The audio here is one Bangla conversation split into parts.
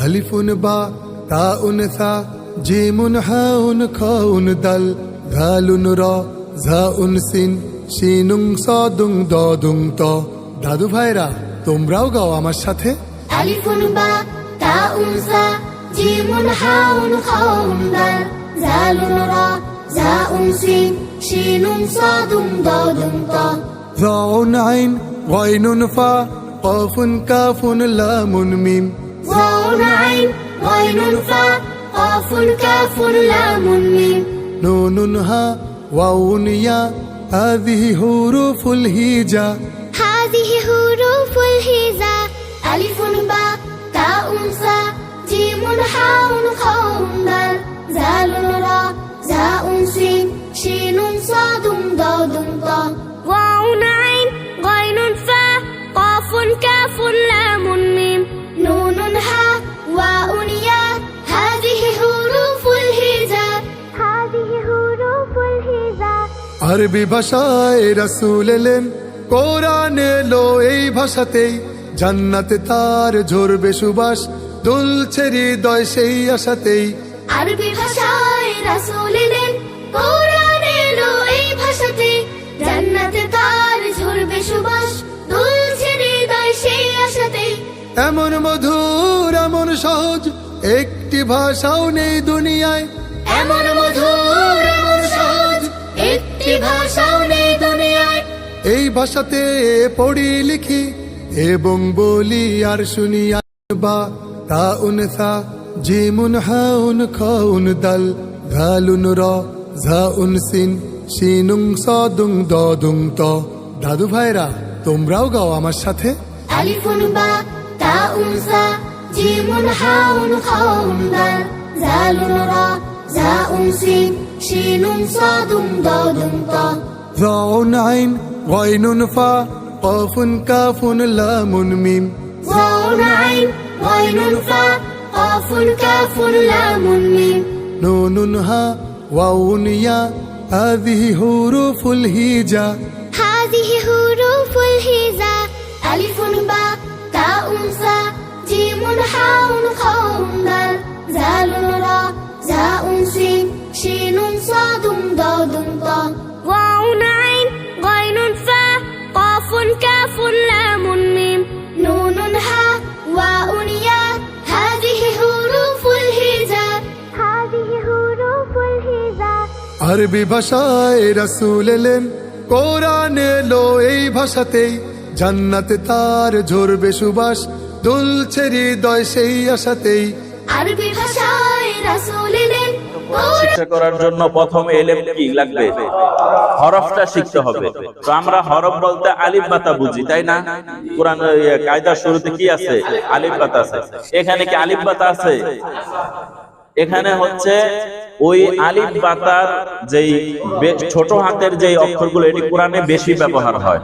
আলিফুন বা তাউন সা জিমুন হাউন খাউন দাল গালুন র ঝাউন সিন শিনুং সাদুং দদুং ত। দাদু ভাইরা তোমরাও গাও আমার সাথে। আলিফুন বা তাউন সা জিমুন হাউন খাউন দাল জালুন রা জাউন সিন শিনুন সাদুং দদুং ত। যাউন আইন গাইনুন ফা কাফুন কাফুন লামুন মিম। যাউন আইন গাইনুন ফা কাফুন কাফুন লামুন মিম। নুনুন হা ওয়াউন ইয়া হাযিহি হুরুফুল হিজা। হাযিহি হুরুফুল হিজা। আলিফুন বা তাউন সা জিমুন হাউন খাউন দাল জালুন রা জাউন সিন শিনুন সাদুং দদুং ত। ওয়াউন আইন গাইনুন ফা কাফুন কাফুন লামুন মিম। নুনুন হা ওয়াউন ইয়া হাযিহি হুরুফুল হিজা। হাযিহি হুরুফুল হিজা। আরবি ভাষায় রাসূল এলেন, কোরআন এলো এই ভাষাতেই। জান্নাতে তার ঝরবে সুবাস, দুলছে হৃদয় সেই আশাতেই। আরবি ভাষায় রাসূল এলেন, কোরআন এলো এই ভাষাতে। জান্নাতে তার ঝরবে সুবাস, দুলছে হৃদয় সেই আশাতে। এমন মধুর এমন সহজ একটি ভাষাও নেই দুনিয়ায়। এমন মধুর এমন সহজ একটি ভাষাও নেই দুনিয়ায়। এই ভাষাতে পড়ি লিখি এবং বলি আর শুনি। বা তাউন সা জিমুন হাউন খাউন দাল গালুন র ঝাউন সিন শিনুং সাদুং দদুং ত। দাদু ভাইরা তোমরাও গাও আমার সাথে। আলিফুন বা তাউন সা জিমুন হাউন খাউন দাল জালুন রা জাউন সিন শিনুন সাদুং দদুং ত। যাউন আইন গাইনুন ফা কাফুন কাফুন লামুন মিম। যাউন আইন গাইনুন ফা কাফুন কাফুন লামুন মিম। নুনুন হা ওয়াউন ইয়া হাযিহি হুরুফুল হিজা। হাযিহি হুরুফুল হিজা। আলিফুন বা তাউন সা জিমুন হাউন খাউন দাল জালুন রা জাউন সিন শিনুন সাদুং দদুং ত। ওয়াউন আইন গাইনুন ফা কাফুন কাফুন লামুন মিম। নুনুন হা ওয়াউন ইয়া হাযিহি হুরুফুল হিজা। হাযিহি হুরুফুল হিজা। আরবি ভাষায় রাসূল এলেন, কোরআন এলো এই ভাষাতেই। জান্নাতে তার ঝরবে সুবাস, দুলছে হৃদয় সেই আশাতেই। আরবি ভাষায় রাসূল এলেন, শিক্ষা করার জন্য প্রথম এলেম কি লাগবে? হরফটা শিখতে হবে। তো আমরা হরফ বলতে আলিফ বাতা বুঝি, তাই না? কোরআন কায়দার শুরুতে কি আছে? আলিফ বাতা আছে। এখানে কি আলিফ বাতা আছে? এখানে হচ্ছে ওই আলিফ বাতার যেই ছোট হাতের যে অক্ষরগুলো, এটি কোরআনে বেশি ব্যবহার হয়,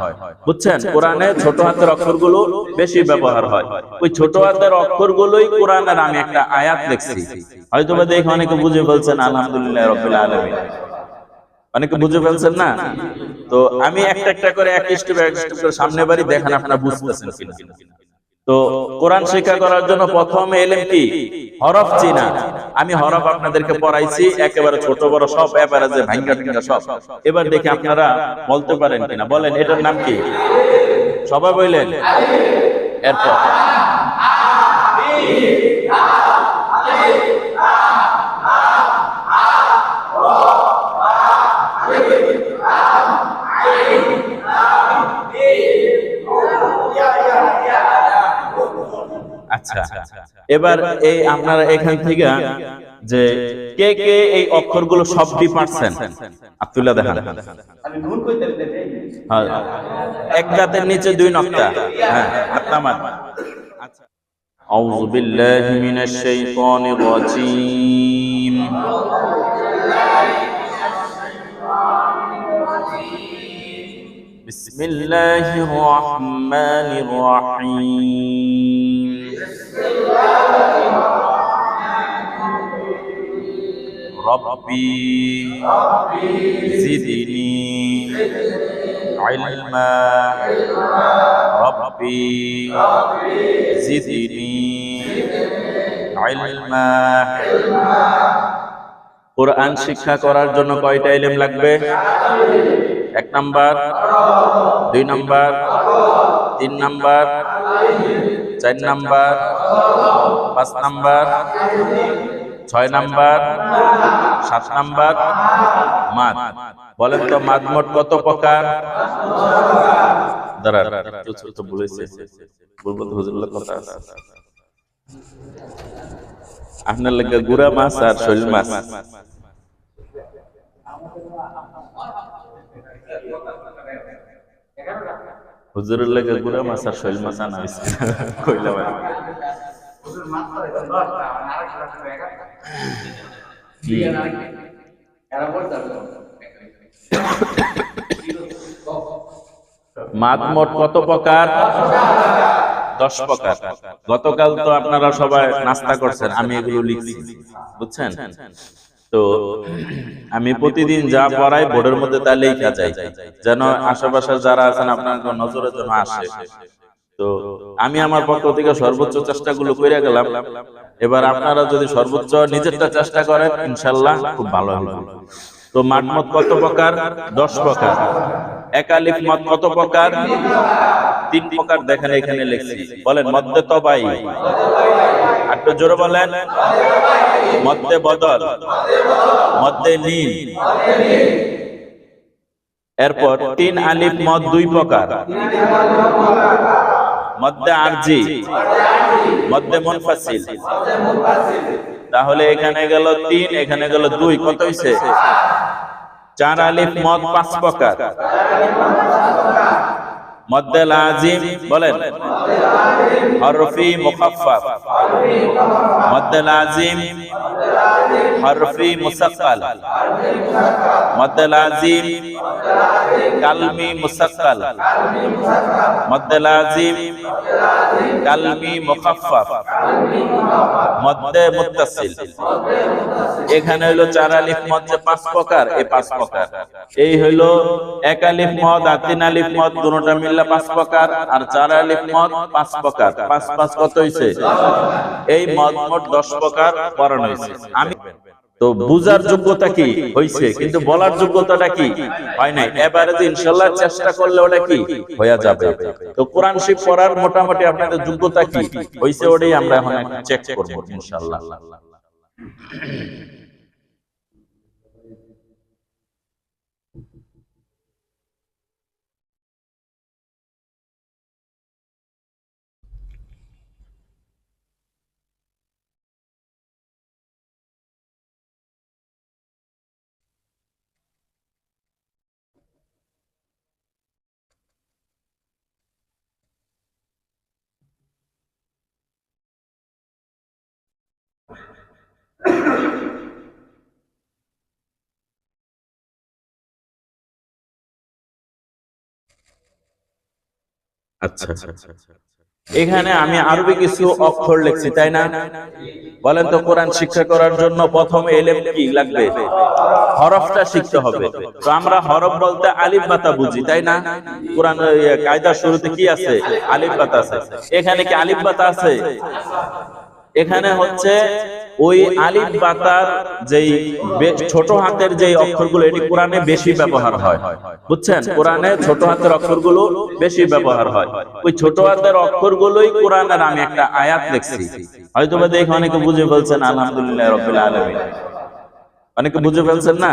বুঝছেন? কোরআনে ছোট হাতের অক্ষরগুলো বেশি ব্যবহার হয়। ওই ছোট হাতের অক্ষরগুলোই কোরআনের আমি একটা আয়াত দেখছি, হয়তো বা দেখে অনেকে বুঝে ফেলছেন আলহামদুলিল্লাহ রাব্বিল আলামিন, অনেকে বুঝে ফেলছেন না? তো আমি একটা একটা করে এক স্টেপ করে সামনে বাড়ি, দেখেন আপনারা বুঝতেছেন কিনা। তো কোরআন শিক্ষা করার জন্য প্রথম এলেম কি? হরফ চিনা। আমি হরফ আপনাদেরকে পড়াইছি, একেবারে ছোট বড় সব এভারেজে ভাঙ্গা ভাঙ্গা সব। এবার দেখি আপনারা বলতে পারেন কিনা। বলেন, এটার নাম কি? সবাই বললেন। এরপর আচ্ছা, এবার এই আপনারা এখান থেকে যে কে কে এই অক্ষরগুলো সবটি পারছেন আব্দুল্লাহ দেখান। এক দাঁতের নিচে দুই নক্তা। হ্যাঁ, আপনার আচ্ছা। আউযু বিল্লাহি মিনাশ শাইতানির রাজীম। বিসমিল্লাহির রহমানির রহিম। রব্বি জিদনি ইলমা। রব্বি জিদনি ইলমা। কোরআন শিক্ষা করার জন্য কয়টা ইলম লাগবে? 1 number, 2 number, 3 number, 4 number, 5 number, 6 number, 7 number মাদ। বলেন তো মাদ মোট কত প্রকার? দাঁড়ান একটু বলেছে, বলবো তো হুজুরের কথা আছে। আপনার লাগে গুড়া মাছ আর শৈল মাছ। হুজুরের লাগে গুড়া মাছ আর শৈল মাছ আনা হয়েছে কইলাম। মাদ মোট কত প্রকার? 10 প্রকার। গতকাল তো আপনারা সবাই নাস্তা করছেন, আমি এগুলো লিখছি, বুঝছেন? তো আমি প্রতিদিন যা পড়াই বোর্ডের মধ্যে তা লেখা যায়, যেন আশেপাশে যারা আছেন আপনার নজরে যেন আসে। তো আমি আমার পক্ষ থেকে সর্বোচ্চ চেষ্টাগুলো করে গেলাম। এবার আপনারা যদি সর্বোচ্চ নিজেরটা চেষ্টা করেন ইনশাআল্লাহ খুব ভালো হবে। তো মাদ মোট কত প্রকার? 10 প্রকার। একালিফ মদ কত প্রকার? 3 প্রকার। দেখেন এখানে লিখছি, বলেন মদ্দে তবাই, একটু জোরে বলেন। মদ্দে বদল, মদ্দে নীল। এরপর 3 আলিফ মদ 2 প্রকার, মদ্দে আরজি, মদ্দে মুনফাসিল। তাহলে এখানে গেল 3, এখানে গেল 2, কত হইছে? 4 আলিফ মদ 5 প্রকার, মদ্দে লাজিম, বলেন হরফি মুখাফফাফ, মদ্দে লাজিম, হরফি মুসাক্কাল, মদ্দে লাজিম, কালমি মুসাক্কাল, মদ্দে লাজিম, কালমি মুখাফফাফ, মদ্দে মুত্তাসিল। এখানে হলো 4 আলিফ মদ যে 5 প্রকার, এই 5 প্রকার। এই হলো 1 আলিফ মদ আর 3 আলিফ মদ দুটোটা মিললে 5 প্রকার, আর 4 আলিফ মদ 5 প্রকার। 5 5 কত হইছে? এই মদ মোট 10 প্রকার পড়ানো হইছে। আমি তো বুঝার যোগ্যতা কি হইছে, কিন্তু বলার যোগ্যতাটা কি হয় নাই। এবারে যে ইনশাআল্লাহ চেষ্টা করলে ওটা কি হয়ে যাবে। তো কোরআন শরীফ পড়ার মোটামুটি আপনাদের যোগ্যতা কি হইছে, ওটাই আমরা এখন চেক করব ইনশাআল্লাহ। আচ্ছা, এখানে আমি আরবি কিছু অক্ষর লিখছি, তাই না? বলেন তো কোরআন শিক্ষা করার জন্য প্রথমে ইলম কি লাগবে? হরফটা শিখতে হবে। তো আমরা হরফ বলতে আলিফ বাতা বুঝি, তাই না? কোরআন কায়দার শুরুতে কি আছে? আলিফ বাতা আছে। এখানে কি আলিফ বাতা আছে? এখানে হচ্ছে ওই আলিফ বাতার যেই ছোট হাতের যে অক্ষরগুলো, এটি কোরআনে বেশি ব্যবহার হয়, বুঝছেন? কোরআনে ছোট হাতের অক্ষরগুলো বেশি ব্যবহার হয়। ওই ছোট হাতের অক্ষরগুলোই কোরআনের আমি একটা আয়াত লিখছি। হয়তো বা দেখে অনেকে বুঝে বলছেন আলহামদুলিল্লাহ রাব্বিল আলামিন, অনেকে বুঝে ফেলছেন না?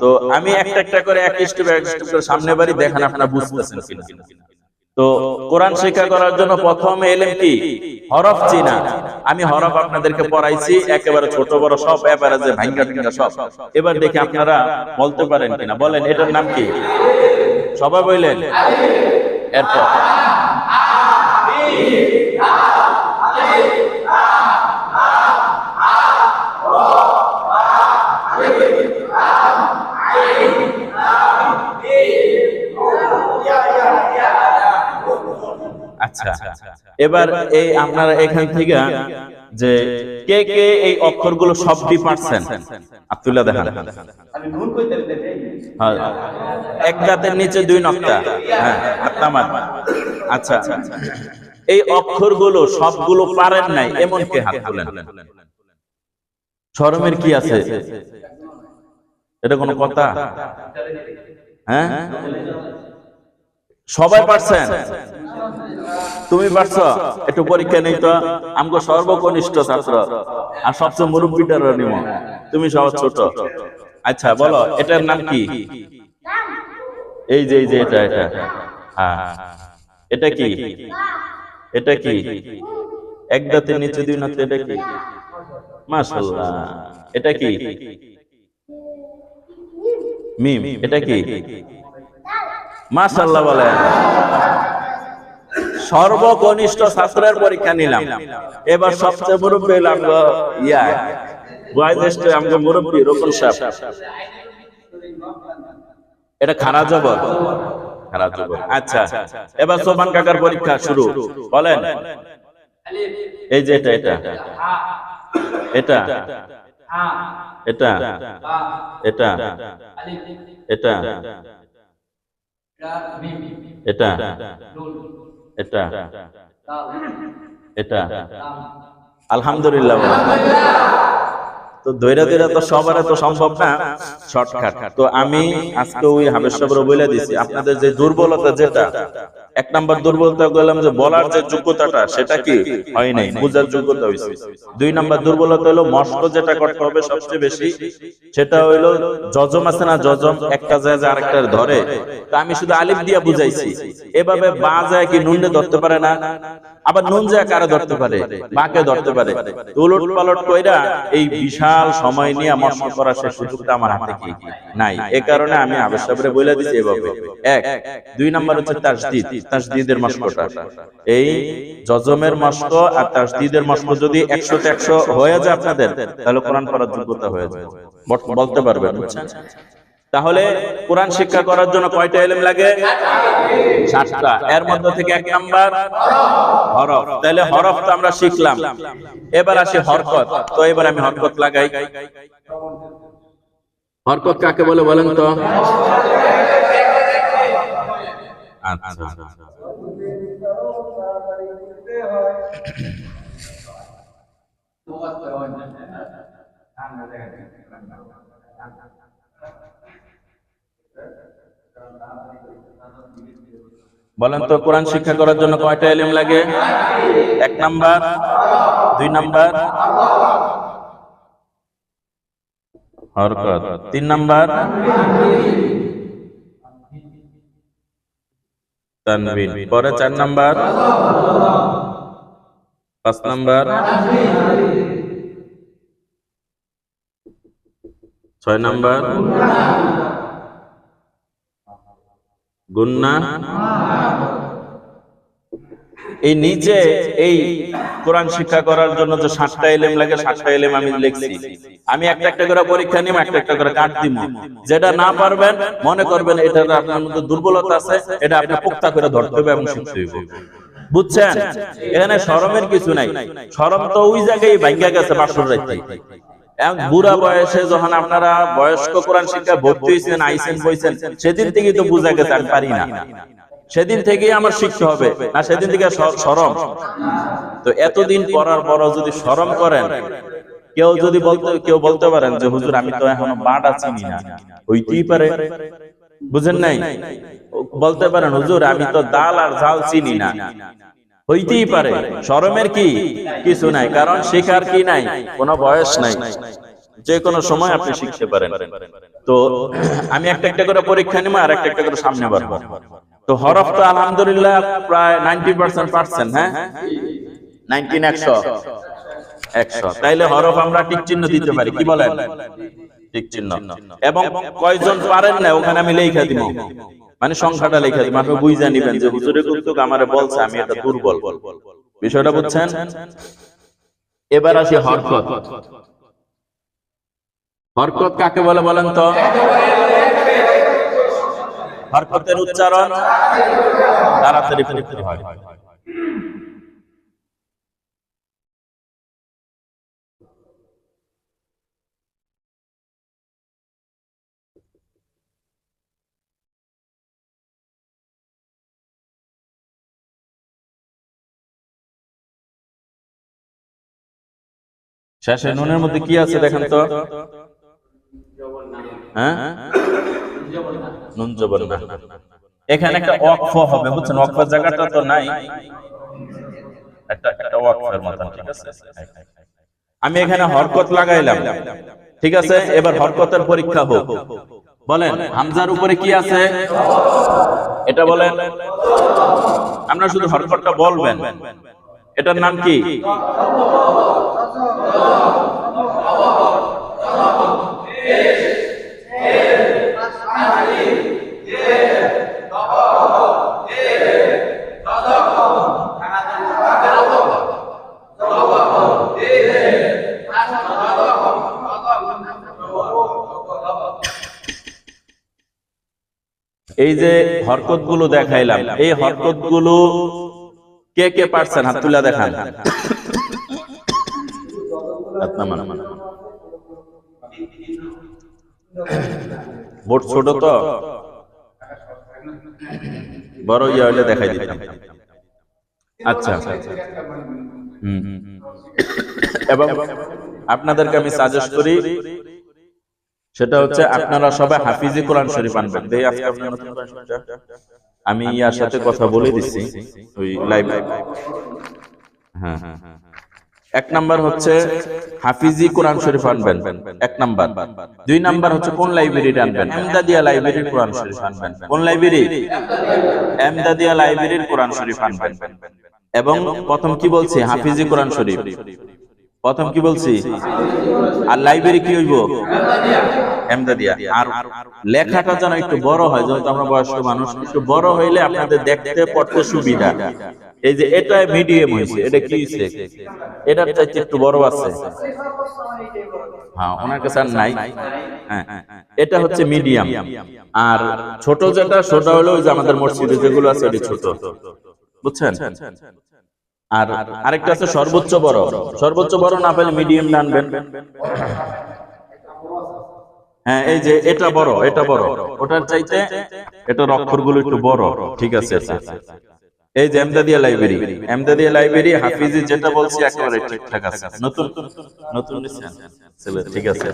তো আমি একটা একটা করে এক স্টেপ করে সামনে বাড়ি, দেখেন আপনারা বুঝতেছেন কিনা। তো কোরআন শিক্ষা করার জন্য প্রথমে ইলম কি? হরফ চিনা। আমি হরফ আপনাদেরকে পড়াইছি একেবারে ছোট বড় সব, এভারেজে ভাঙ্গা টিঙ্গা সব। এবার দেখি আপনারা বলতে পারেন কিনা। বলেন এটার নাম কি? সবাই বললেন। এরপর আচ্ছা, এবার এই আপনারা এখান থেকে যে কে কে এই অক্ষরগুলো সবটি পারছেন আব্দুল্লাহ দেখান। এক দাঁতের নিচে 2 নক্তা। হ্যাঁ, আচ্ছা এই অক্ষরগুলো সবগুলো পারেন নাই এমন কে হাত তোলেন? শরমের কি আছে? এটা কোনো কথা? হ্যাঁ, সবাই পারছেন? তুমি পারছ? একটু পরীক্ষা নেই তো। আমগো সর্বকনিষ্ঠ ছাত্র আর সবচেয়ে মুরব্বীটার নিম, তুমি সব ছোট। আচ্ছা বলো, এটার নাম কি? এই যে এটা এটা, হ্যাঁ, এটা কি? এটা কি? এক দাঁতের নিচে দুই দাঁত, এটা কি? মাশাআল্লাহ। এটা কি? মিম। এটা কি? মাশাআল্লাহ বলেন। সর্বকনিষ্ঠ ছাত্রের পরীক্ষা নিলাম, এবার সবচেয়ে মুরব্বী হলাম বয়োজ্যেষ্ঠ আমগো মুরব্বী রকুল সাহেব। এটা খারা জবর, খারা জবর। আচ্ছা, এবার সোমান কাকার পরীক্ষা শুরু। বলেন, এই যে এটা এটা এটা এটা এটা এটা এটা এটা এটা আলহামদুলিল্লাহ। তো দৈরা দৈরা তো সবার তো সম্ভব না, শর্টকাট। তো আমি আজকে ওই হাবেশ সাহেবরে বলে দিছি, আপনাদের যে দুর্বলতা, যেটা এক নাম্বার দুর্বলতা বললাম যে বলার যে যোগ্যতাটা সেটা কি হয় নাই, বুঝার যোগ্যতা হয়েছে। দুই নাম্বার দুর্বলতা হলো মস্ক যেটা করতে হবে সবচেয়ে বেশি, সেটা হইলো জজম আছে না, জজম একটা যায় যে আরেকটা ধরে। তো আমি শুধু আলিফ দিয়া বুঝাইছি, এভাবে বা যায় কি নুনে ধরতে পারে না, আবার নুন যায় কারে ধরতে পারে, বাকে ধরতে পারে। উলট পালট কইরা এই বিশাল সময় নিয়ে মস্ক করার সে সুযোগটা আমার হাতে কি নাই। এ কারণে আমি হাবেশ সাহেবরে বলে দিছি এভাবে। এক, দুই নাম্বার হচ্ছে তাসদিদ, তাসদিদের মস্কটা। এই জজমের মস্ক আর তাসদিদের মস্ক যদি 100 তে 100 হয়ে যায় আপনাদের, তাহলে কোরআন পড়ার যোগ্যতা হয়ে যায়, বলতে পারবেন, বুঝছেন? তাহলে কোরআন শিক্ষা করার জন্য কয়টা ইলম লাগে? 7টা। এর মধ্যে থেকে এক নাম্বার হরফ। তাহলে হরফ তো আমরা শিখলাম, এবার আসি হরকত। তো এবার আমি হরকত লাগাই। হরকত কাকে বলে বলেন তো? আচ্ছা, বলেন তো কোরআন শিক্ষা করার জন্য কয়টা ইলম লাগে? এক নাম্বার, দুই নাম্বার হরকত, তিন নাম্বার তানবিন, পরে 4 নাম্বার, 5 নাম্বার, 6 নাম্বার গুন্না। এই নিচে এই কোরআন শিক্ষা করার জন্য যে 7টা ইলম লাগে, 7টা ইলম আমি লিখছি। আমি একটা একটা করে পরীক্ষা নিব, একটা একটা করে কাট দিব। যেটা না পারবেন, মনে করবেন এটা আপনার মধ্যে দুর্বলতা আছে, এটা আপনি পোক্তা করে ধরতে হবে এবং শিখতে হবে, বুঝছেন? এখানে শরমের কিছু নাই। শরম তো ওই জায়গায় ভাঙ্গা গেছে বাসর রাইতে। বুড়া বয়সে যখন আপনারা বয়স্ক কোরআন শিক্ষা ভর্তি হয়েছেন, আইসেন, বইছেন, সেদিন থেকেই তো বুঝা গেছে আমি পারি না, সেদিন থেকেই আমার শিখতে হবে না, সেদিন থেকে শরম। তো এতদিন পড়ার পরও যদি শরম করেন, কেউ বলতে পারেন যে হুজুর আমি তো এখনো বাটা চিনি না, হইতেই পারে, বুঝেন নাই? বলতে পারেন হুজুর আমি তো ডাল আর ঝাল চিনি না, হইতেই পারে। শরমের কি কিছু নাই, কারণ শেখার কি নাই, কোনো বয়স নাই, যে কোনো সময় আপনি শিখতে পারেন। তো আমি একটা একটা করে পরীক্ষা নিব আর একটা একটা করে সামনে বাড়বো। তো হরফ তো আলহামদুলিল্লাহ প্রায় 90% পারছেন। হ্যাঁ, 19 100। তাইলে হরফ আমরা টিক চিহ্ন দিতে পারি, কি বলেন? টিক চিহ্ন। এবং কয়জন পারেন না ওখানে আমি লেখা দিব, মানে সংখ্যাটা লেখা দিব, আপনি বুঝে নিবেন যে হুজুরে কিন্তু আমারে বলছে আমি এটা দুর্বল, বিষয়টা বুঝছেন? এবার আসি হরকত। হরকত কাকে বলে বলেন তো? হরকতের উচ্চারণ তাড়াতাড়ি করতে হয়। শেষে নুনের মধ্যে কি আছে দেখেন তো? হ্যাঁ, নুন জবর না। এখানে একটা ওয়াকফ হবে, বুঝছেন? ওয়াকফের জায়গাটা তো নাই, একটা ওয়াকফের মতন, ঠিক আছে? আমি এখানে হরকত লাগাইলাম, ঠিক আছে? এবার হরকতের পরীক্ষা হোক। বলেন হামজার উপরে কি আছে? এটা বলেন। আমরা শুধু হরকতটা বলবেন, এটার নাম কি? এই যে হরকত গুলো দেখাইলাম, এই হরকত গুলো কে কে পারছেন হাত তুলে দেখান। বোর্ড ছোট তো, বড় ইয়া হইলে দেখাই দিতাম। আচ্ছা, এবং আপনাদেরকে আমি সাজেস্ট করি, সেটা হচ্ছে আপনারা সবাই হাফিজি কোরআন শরীফ আনবেন। আমি ইয়ার সাথে কথা বলে দিচ্ছি ওই লাইভ। হ্যাঁ, 1 নাম্বার হচ্ছে হাফিজি কোরআন শরীফ আনবেন, 1 নাম্বার। 2 নাম্বার হচ্ছে কোন লাইব্রেরিতে আনবেন? এমদাদিয়া লাইব্রেরির কোরআন শরীফ আনবেন। কোন লাইব্রেরি? এমদাদিয়া লাইব্রেরির কোরআন শরীফ আনবেন। এবং প্রথম কি বলছি? হাফিজি কোরআন শরীফ। প্রথম কি বলছি? আর লাইব্রেরি কি হইব? এমদাদিয়া। আর লেখাটা যেন একটু বড় হয়, যেহেতু আমরা বয়স্ক মানুষ, একটু বড় হইলে আপনাদের দেখতে পড়তে সুবিধা। এই যে এটা মিডিয়াম হয়েছে, এটা কি হয়েছে? এটার চাইতে একটু বড় আছে। হ্যাঁ, ওনার কাছে আর নাই। হ্যাঁ, এটা হচ্ছে মিডিয়াম। আর ছোট যেটা, ছোট হলো ওই যে আমাদের মসজিদে যেগুলো আছে, এটা ছোট, বুঝছেন? আর আরেকটা আছে সর্বোচ্চ বড়। সর্বোচ্চ বড় না পেলে মিডিয়াম আনবেন। হ্যাঁ, এই যে এটা বড়, এটা বড়, ওটার চাইতে এটার অক্ষরগুলো একটু বড়, ঠিক আছে? এই যে এমদাদিয়া লাইব্রেরি, এমদাদিয়া লাইব্রেরি হাফিজি যেটা বলছি একেবারে ঠিকঠাক আছে। নতুন নিছেন ছেলে, ঠিক আছে,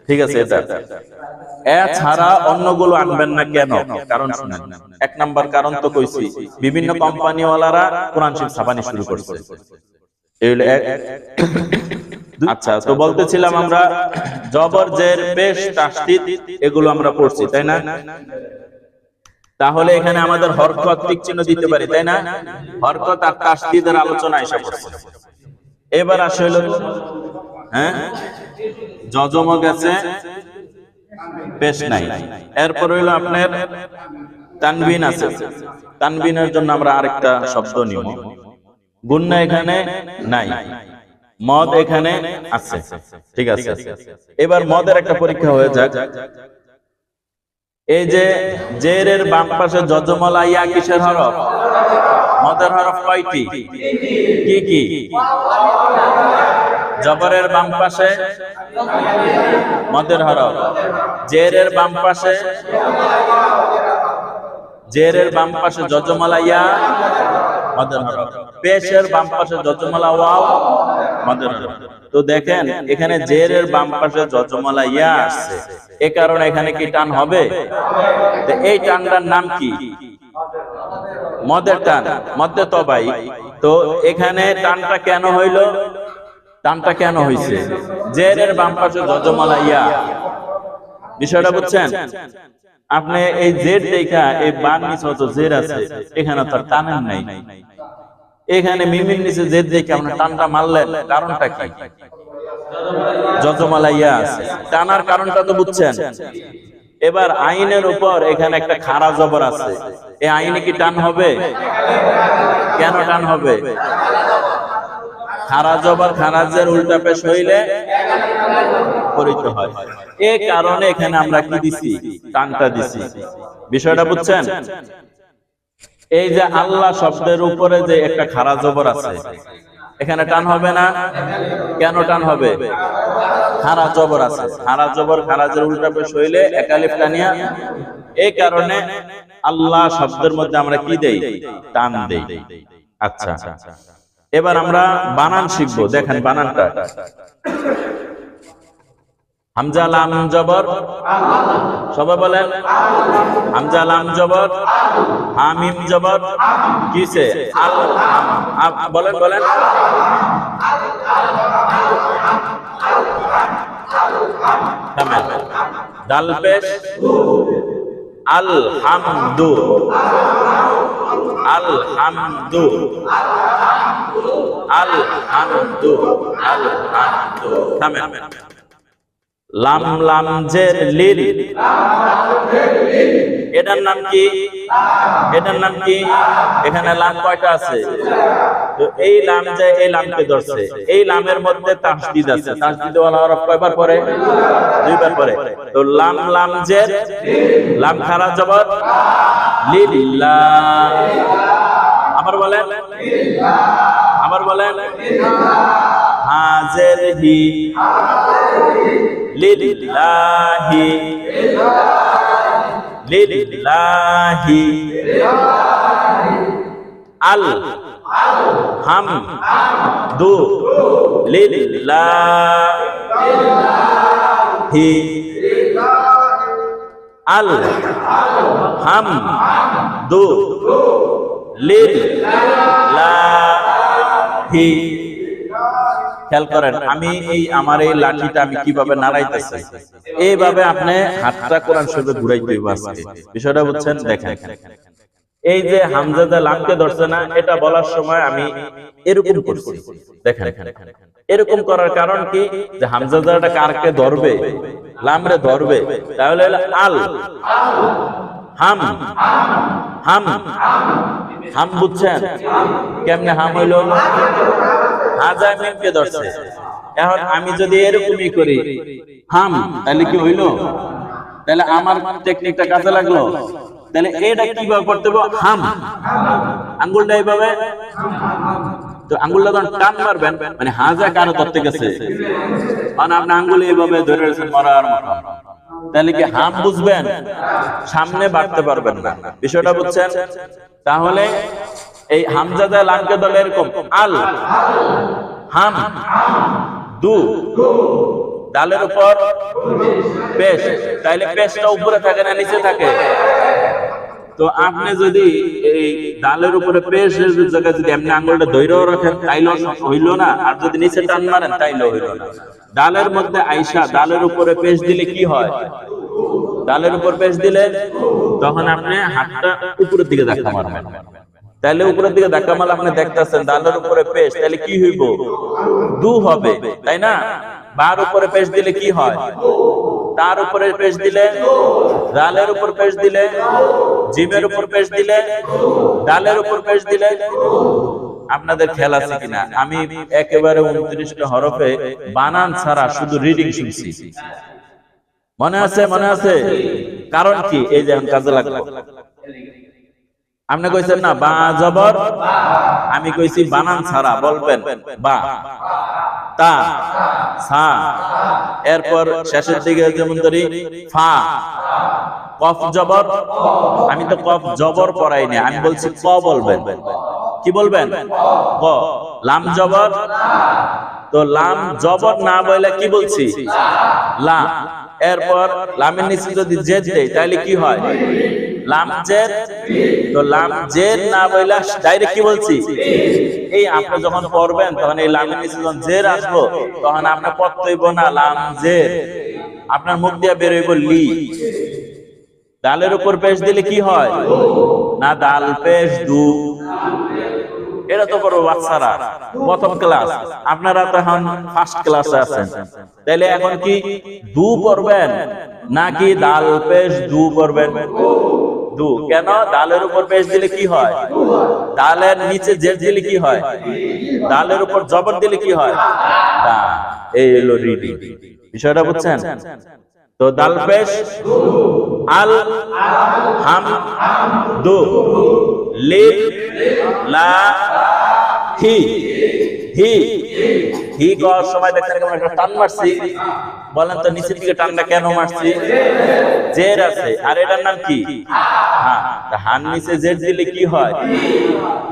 ঠিক আছে। এটা এছাড়া অন্যগুলো আনবেন না। কেন? কারণ শুনেন। 1 নাম্বার কারণ তো কইছি, বিভিন্ন কোম্পানিওয়ালারা কোরআন শরীফ ছাপানি শুরু করছে। আচ্ছা, তো বলতেছিলাম আমরা জবর, জের, পেশ, তাসদীদ এগুলো আমরা পড়ছি, তাই না? তাহলে এখানে আমাদের হরকত টিক চিহ্ন দিতে পারি, তাই না? হরকত আর তাসদীদের আলোচনা এসে পড়ছে। এবার আসে হলো, হ্যাঁ, জজম গেছে, পেশ নাই। এরপর হইলো আপনার তানবিন আছে। তানবিনের জন্য আমরা আরেকটা শব্দ নিব। গুন্না এখানে নাই, মদ এখানে আছে, ঠিক আছে? এবার মদের একটা পরীক্ষা হয়ে যাক। এই যে জেরের বাম পাশে যজমলা ইয়া কিসের হরফ? মদের হরফ কয়টি? কি কি? জবরের বাম পাশে মদের হরফ, জেরের বাম পাশে, জেরের বাম পাশে যজমলা ইয়া মদের হরফ, পেশের বাম পাশে যজমলা ওয়াও মদের হরফ। তো দেখেন এখানে জেরের বাম পাশে যজমলা ইয়া আসছে, এ কারণে এখানে কি টান হবে? তো এই টানটার নাম কি? মদের টান, মধ্যে তবাই। তো এখানে টানটা কেন হইল? টানটা কেন হইছে? জেরের বাম পাশে যজমলা ইয়া, বিষয়টা বুঝছেন? আপনি এই জের দেখা এই বাম নিচে তো জের আছে, এখানে তো টানেন নাই। এখানে মিমির নিচে জের দেখে আপনি টানটা মারলেন, কারণটা কি? যজমলা ইয়া আছে, টানার কারণটা তো বুঝছেন? এবার আইনের উপর এখানে একটা খাড়া জবর আছে, এই আইনে কি টান হবে? কেন টান হবে? খাড়া জবর খারাজের উল্টা পেশ হইলে পরিচিত হয়, এই কারণে এখানে আমরা কি দিছি? টানটা দিছি। বিষয়টা বুঝছেন? এই যে আল্লাহ শব্দের উপরে যে একটা খাড়া জবর আছে, এখানে টান হবে না? কেন টান হবে? খাড়া জবর আছে, খাড়া জবর খারাজের উল্টা পেশ হইলে একালিফ টানিয়া, এই কারণে আল্লাহ শব্দের মধ্যে আমরা কি দেই? টান দেই। আচ্ছা, এবার আমরা বানান শিখবো, দেখেন বানানটা। হামজা লাম জবর, সবাই বলেন হামজা লাম জবর, হামিম জবর, কিসে আল, বলেন বলেন দাল পেশ আলহামদু, আলহামদু, আলহামদু, আলহামদু। থামেন। লাম লাম জের লিল, এটার নাম কি? এটার নাম কি? এখানে লাম কয়টা আছে? তো এই লাম যে এই লামকে ধরছে, এই লামের মধ্যে তাসদিদ আছে। তাসদিদ ওয়ালা হরফ কয়বার পরে? দুইবার পরে। তো লাম লাম জের, লাম খারা জবর লিল্লাহ। আবার বলেন, আবার বলেন হাজের হি লিল্লাহি, লিল্লাহি। আল হাম দু লিল্লাহি, আল হাম দু লিল্লাহি। খেয়াল করেন, আমি এই আমার এই লাঠিটা আমি কিভাবে নাড়াইতেছি, এইভাবে আপনি হাতটা কোরআন শরীফে ঘুরাইতে হবে আজকে। বিষয়টা বুঝছেন? দেখেন, এই যে হামজা লামকে ধরছে না, এটা বলার সময় আমি এরকম করছি। দেখেন, এরকম করার কারণ কি? যে হামজাটা কারকে ধরবে? লামরে ধরবে। তাহলে আল হাম, হাম, হাম বুঝছেন কেমনে? হাম হইল হাজা মিমকে ধরছে। এখন আমি যদি এরকমই করি হাম, তাহলে কি হইল? তাহলে আমার টেকনিকটা কাজে লাগলো। তাহলে এটা কিভাবে করতে হবে? হাম, আঙ্গুলটা এইভাবে, তো আঙ্গুলটা যখন টান মারবেন মানে হাজা কারো ধরতে গেছে, মানে আপনি আঙ্গুল এইভাবে ধরে রয়েছেন মরার মতো, তাহলে কি হাম বুঝবেন? সামনে বাড়তে পারবেন না। বিষয়টা বুঝছেন? তাহলে এই হামজা লামকে ধরলে এরকম আল হাম দু, ডালের উপর পেশ, তাইলে পেশটা উপরে থাকে না নিচে থাকে? তো আপনি যদি এই ডালের উপরে পেশের জায়গায় যদি আপনি আঙ্গুলটা ধইরেও রাখেন তাইলেও হইল না, আর যদি নিচে টান মারেন তাইলেও হইল না। ডালের মধ্যে আইসা ডালের উপরে পেশ দিলে কি হয়? ডালের উপর পেশ দিলে তখন আপনি হাতটা উপরের দিকে ধাক্কা মারবেন। তাহলে উপরের দিকে ধাক্কা মারলে আপনি দেখতেছেন ডালের উপরে পেশ, তাহলে কি হইব? দু হবে, তাই না? বার উপরে পেশ দিলে কি হয়? তার উপরে পেশ দিলে, ডালের উপর পেশ দিলে, জিমের উপর পেশ দিলে, ডালের উপর পেশ দিলে। আপনাদের খেয়াল আছে কিনা? আমি একেবারে 29টা হরফে বানান ছাড়া শুধু রিডিং শুনছি। মনে আছে? মনে আছে? কারণ কি? এই যে কাজে লাগলো। আপনি কইছেন না বা জবর, আমি কইছি বানান ছাড়া বলবেন বা, তা, সা, এরপর শেষের দিকে যেমন ধরি ফা, কফ জবর, আমি তো কফ জবর পড়াই না, আমি বলছি ক বলবেন। কি বলবেন? ক। লাম জবর, তো লাম জবর না বলে কি বলছি? লা। এরপর লামের নিচে যদি জেদ দেই তাহলে কি হয়? লাম জেদ। তো লাম জেদ না বলে ডাইরেক্ট কি বলছি? এই আপনি যখন পড়বেন তখন এই লামের নিচে যখন জের আসবো তখন আপনার পড়তে হইব না লাম জের, আপনার মুখ দিয়ে বের হইব লি। ডালের উপর পেশ দিলে কি হয়? না দাল পেশ দু। এটা তো বড় বাচ্চারা, প্রথম ক্লাস, আপনারা তো এখন ফার্স্ট ক্লাসে আছেন। তাহলে এখন কি দু পড়বেন নাকি দাল পেশ দু পড়বেন? দু। কেন? ডালের উপর পেশ দিলে কি হয়? ডালের নিচে জের দিলে কি হয়? ডালের উপর জবর দিলে কি হয়? দা। এই হলো রিডিং। বিষয়টা বুঝছেন? তো দাল পেশ আল হাম দু লিল লা হি হি হি করার সময় দেখেন কেমন একটা টান মারছি, বলেন তো নিচের দিকে টানটা কেন মারছি? জের আছে, আর এটার নাম কি? হ্যাঁ, হান নিচে জের দিলে কি হয়?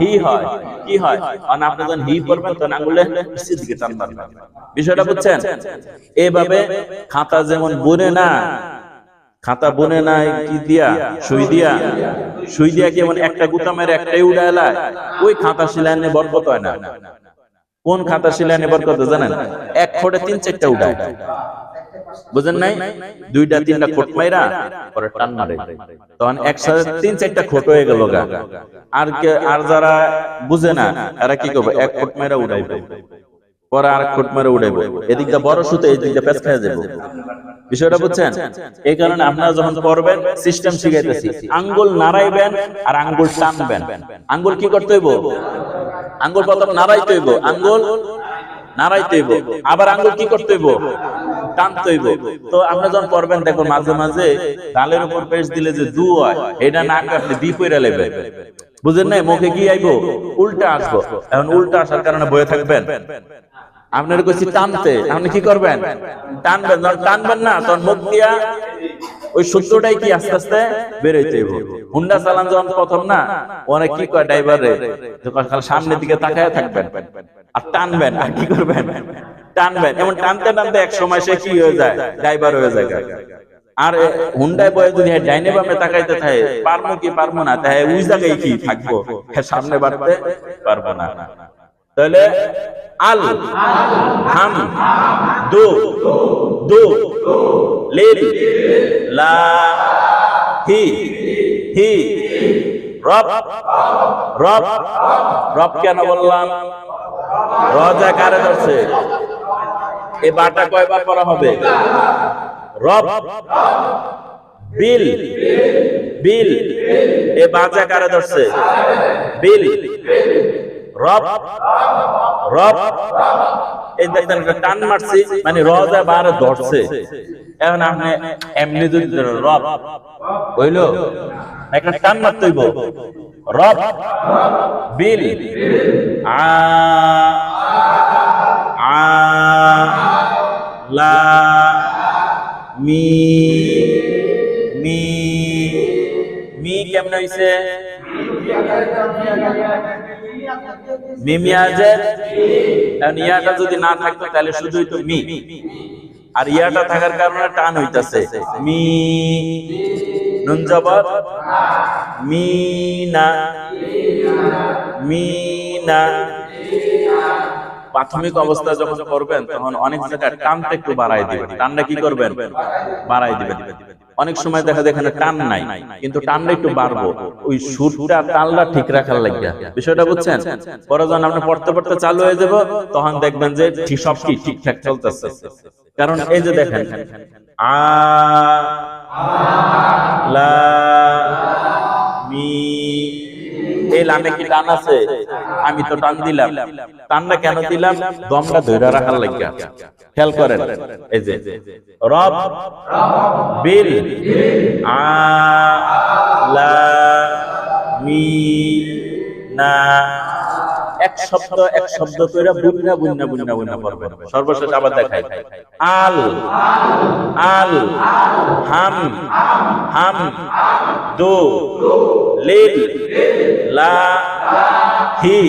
হি হয়। কি হয়? কারণ আপনি যখন হি করবেন তখন আঙুলে নিচের দিকে টান মারবেন। বিষয়টা বুঝছেন? এইভাবে খাতা যেমন বুনে না, খাতা বুনে না কি দিয়া? সুই দিয়া। সুই দিয়া কেমন একটা গুতা মেরে একটাই উড়াইলায়, ওই খাতা সিলাইনে বরকত হয় না। কোন খাতা সিলাইনে বরকত জানেন? এক খোটে 3-4টা উড়ায়, বুঝেন নাই? 2-3টা খোট মাইরা পরে টান মারে, তখন একসাথে 3-4টা খোট হয়ে গেল গা। আর যারা বুঝে না এরা কি করবে? এক খোট মাইরা উড়াইবে, পরে আর খোট মারে উড়াইবে, এদিকটা বড় সুতো এদিকটা পেঁচ খেয়ে যাবে। বিষয়টা বুঝছেন? এই কারণে আপনারা যখন করবেন সিস্টেম শিখাইতেছি, আঙ্গুল নাড়াইবেন আর আঙ্গুল টানবেন। আঙ্গুল কি করতে হইব? আঙ্গুল প্রথম নাড়াইতে হইব, আঙ্গুল নাড়াইতে হইব, আবার আঙ্গুল কি করতে হইব? টানতে হইব। তো আপনারা যখন করবেন দেখুন মাঝে মাঝে গালের উপর পেশ দিলে যে দু হয়, এটা না আপনি বি পয়রা লেবেন, বুঝেন নাই? মুখে কি আইব? উল্টা আসবো। এখন উল্টা আসার কারণে বয়ে থাকবেন। আপনার কইছি টানতে, আপনি কি করবেন? টানবেন। যখন টানবেন না তখন মুখ দিয়া ওই সূত্রটাই কি আস্তে আস্তে বেরোইতে হইব। হুন্ডা চালান যখন প্রথম না, অনেক কি কয় ড্রাইভারে, যখন সামনের দিকে তাকায় থাকবেন আর টানবেন, আর কি করবেন? টানবেন। এমন টানতে টানতে এক সময় সে কি হয়ে যায়? ড্রাইভার হয়ে যায়। আর হুন্ডায় বয়ে যদি ডাইনে বামে তাকাইতে থাকে, পারবো কি পারবো না, তাই ওই জায়গায় কি থাকবো, সামনে বাড়তে পারবো না। তাহলে আল হাম দু দু লিল লা হি হি রব রব রব কেন বললাম? রজা কারে ধরছে? এই বাটা কয়বার পড়া হবে? রব বিল বিল, এ বাজা কারে ধরছে? বিল রব রব। এই দেখেন টান মারছি মানে রজা বারে ধরছে। এখন আপনি এমনি যদি রব কইলো, একটা টান মারতে হইব। রব বিল আ আ লা মি মি মি কেমন হইছে? মিমিয়াজে। এখন ইয়াটা যদি না থাকতো তাহলে শুধুই তো মি, আর ইয়াটা থাকার কারণে টান হইতাছে মি। নুন জবর মিনা মিনা। প্রাথমিক অবস্থা যখন করবেন তখন অনেক জায়গায় টানটা একটু বাড়াই দিবেন। টানটা কি করবেন? বাড়াই দিবেন। অনেক সময় দেখা যায় এখানে টান নাই, কিন্তু টানটা একটু বাড়বো, ওই সুরটা তালটা ঠিক রাখার লাগিয়া। বিষয়টা বুঝছেন? পরে যখন আপনি পড়তে পড়তে চালু হয়ে যাব তখন দেখবেন যে সব কি ঠিকঠাক চলতেছে। কারণ এই যে দেখেন আ লা মি, এই লামে কি টান আছে? আমি তো টান দিলাম। টানটা কেন দিলাম? দমটা ধরে রাখার লাগিয়া। খেয়াল করেন, এই যে রব বিল আ লা মি না, এক শব্দ কইরা বুন্না বুন্না বুন্না বুন্না পড়বেন। সর্বশেষ আবার দেখাই আল আল হাম হাম দু লিল লা হি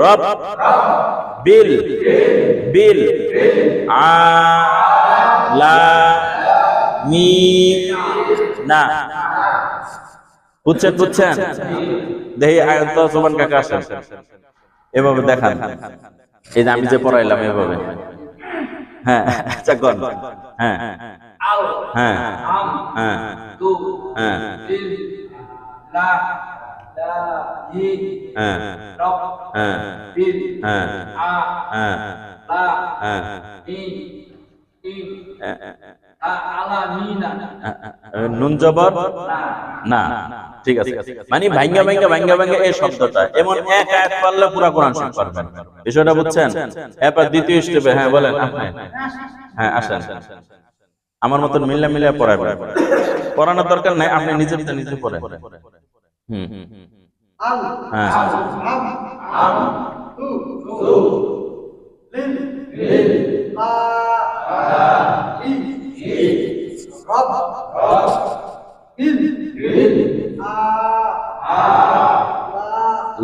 রব বিল বিল আ লা মি না। বুঝছেন? বুঝছেন? দেখি আয়াত সুবহান কাকা আসেন, এভাবে দেখান। এই যে আমি যে পড়াইলাম এভাবে। হ্যাঁ আচ্ছা কোন? হ্যাঁ আল হ্যাঁ হ্যাঁ দু হ্যাঁ লিল লা লা হি হ্যাঁ রব হ্যাঁ বিল হ্যাঁ আ হ্যাঁ লা হ্যাঁ মি ইন আলা মিনা। নুন জবর না, ঠিক আছে। মানে ভাঙ্গা ভাঙ্গা ভাঙ্গা ভাঙ্গা এই শব্দটা, এমন এক আয়াত পড়লে পুরো কোরআন শরীফ পারবেন। বিষয়টা বুঝছেন? এরপর দ্বিতীয় স্টেপে হ্যাঁ বলেন আপনি। হ্যাঁ আসেন, আমার মতন মিল্লা মিল্লা পড়াবেন। পড়ানোর দরকার নাই, আপনি নিজের নিজে পড়েন। হ্যাঁ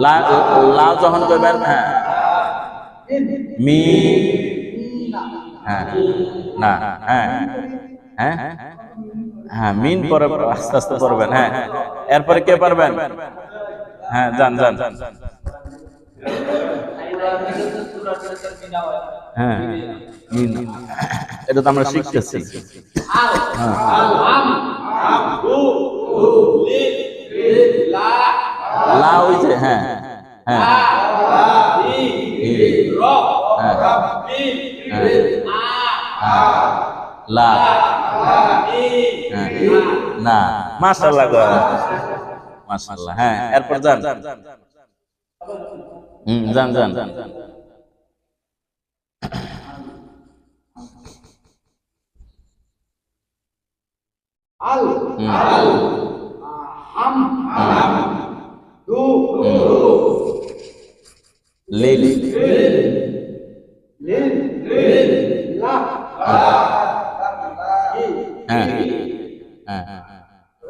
লা যখন কইবেন, হ্যাঁ মি, হ্যাঁ না, হ্যাঁ হ্যাঁ হ্যাঁ মিন পরে আস্তে আস্তে পড়বেন। হ্যাঁ, এরপরে কে পারবেন? হ্যাঁ যান যান। হ্যাঁ মিন, এটা তো আমরা শিখতেছি। লা হইছে, হ্যাঁ হ্যাঁ লা, না, মাশাআল্লাহ মাশাআল্লাহ। হ্যাঁ, এরপর যান, যান যান। আল হাম দু লিল লা হ্যাঁ হ্যাঁ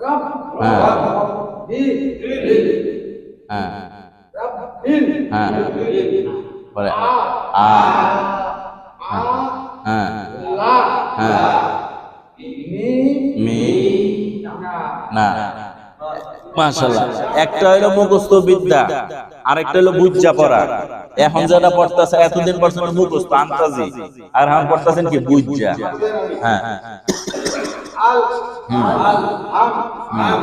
রব হ্যাঁ দি হ্যাঁ রব দিন হ্যাঁ পরে আ হ্যাঁ লা হ্যাঁ মি মি না না। মাশাআল্লাহ, একটা হলো মুখস্থ বিদ্যা, আরেকটা হলো বুঝা পড়া। এখন যেটা পড়তেছে, এতদিন পড়ছেন মুখস্থ আন্তাজি, আর এখন পড়তেছেন কি বুঝা। হ্যাঁ আল হাম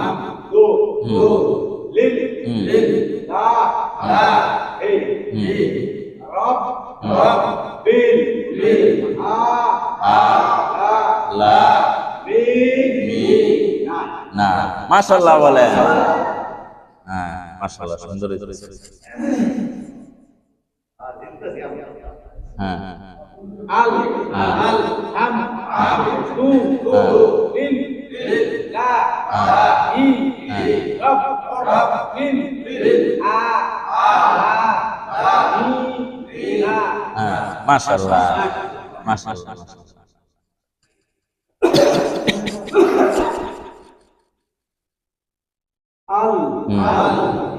দু লিল লা রব বিল লা মি না। মাশাআল্লাহ বলে, হ্যাঁ মাশাআল্লাহ, সুন্দর হয়েছে। হ্যাঁ আল হাম দু লিল লা ই রব বিল লা মি না। হ্যাঁ মাশাআল্লাহ মাশাআল্লাহ। আল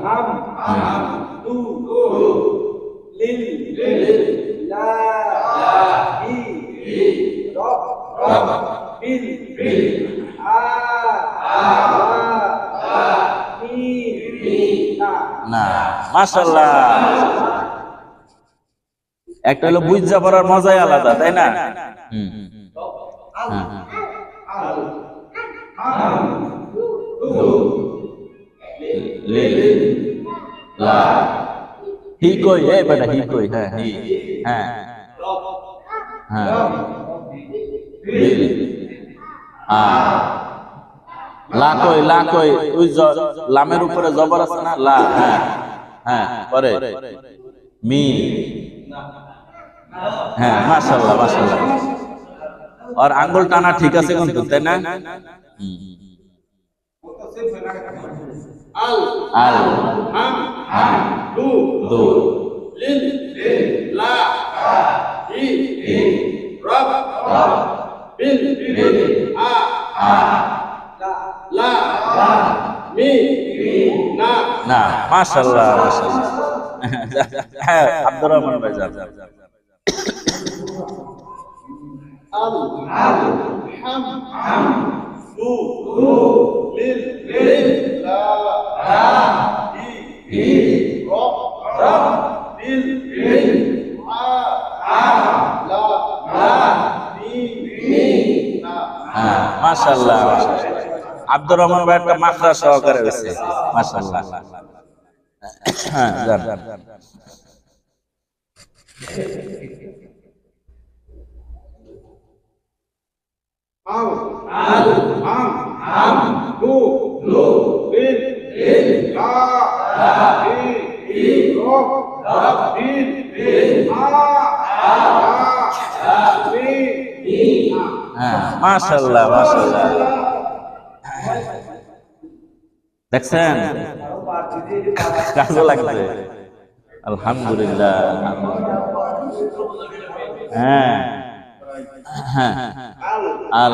হাম দু লিল লা ই রব বিল মি না। মাশাআল্লাহ, একটা হলো বুঝা পড়ার মজাই আলাদা, তাই না? হি কই, এ বেটা হি কই, হ্যাঁ হি, হ্যাঁ হ্যাঁ লা কই, লা কই, ওই লামের উপরে জবর আছে না, লা, হ্যাঁ হ্যাঁ পরে মি, হ্যাঁ মাশাআল্লাহ মাশাআল্লাহ। আর আঙ্গুল টানা ঠিক আছে কিন্তু, তাই না? আল আল হাম দু দু লিল লা ই রব বিল লা মি না। না। মাশাআল্লাহ মাশাআল্লাহ। হ্যাঁ আব্দুর রহমান ভাই যান। আল হাম দু লিল লা ই রব বিল লা মি না। হ্যাঁ মাশাআল্লাহ মাশাআল্লাহ। আব্দুর রহমান ভাই একটা মাখরা সহকারে হয়েছে, মাশাআল্লাহ। হ্যাঁ যান। আল হাম দু লিল লা ই রব বিল মি না। হ্যাঁ মাশাআল্লাহ মাশাআল্লাহ। দেখছেন কাজে লাগছে। আলহামদুলিল্লাহ। হ্যাঁ হ্যাঁ, আল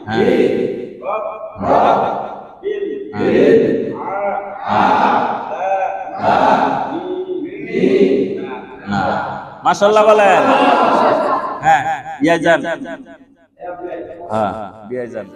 হ্যাঁ মাশাআল্লাহ বলেন। হ্যাঁ ইয়াজান, হ্যাঁ ইয়াজান।